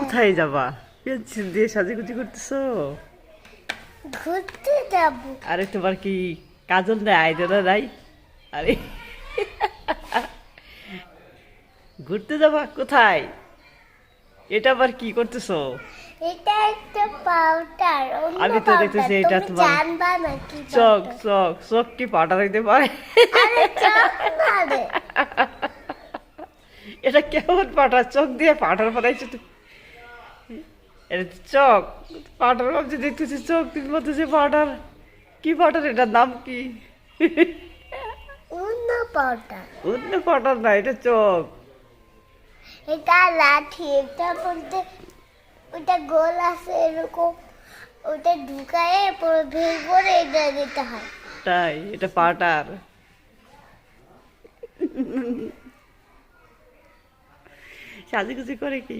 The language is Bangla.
কোথায় যাবা? পেন্সিল দিয়ে সাজুগুজি করতেছো? ঘুরতে যাব। আরে তোমার কি কাজল দেয় আইডিয়া নাই? আরে ঘুরতে যাবা কোথায়? এটা আবার কি করতেছো? এটা একটা পাউডার, অন্য আমি তো পাউডার। দেখতেছি এটা তুমি তোমার জানবা না কি চক পাউডার? চক চক কি পাউডার হইতে পারে? আরে চক না রে। এটা কেমন পাউডার? চক দিয়ে পাউডার বানাইছো তুমি? এটা তো চক পাউডার ভাবছি, দেখতেছি চক তুমি বলতেছি পাউডার। কি পাউডার? এটার নাম কি? অন্য পাউডার। অন্য পাউডার না, এটা চক। এটা লাঠি, এটা বলতে ওটা গোল আছে এরকম, ওটা ঢুকায়ে পুরো ভেঙে করে এটা দিতে হয়। তাই এটা পাউডার? সাজুগুজি করে কি?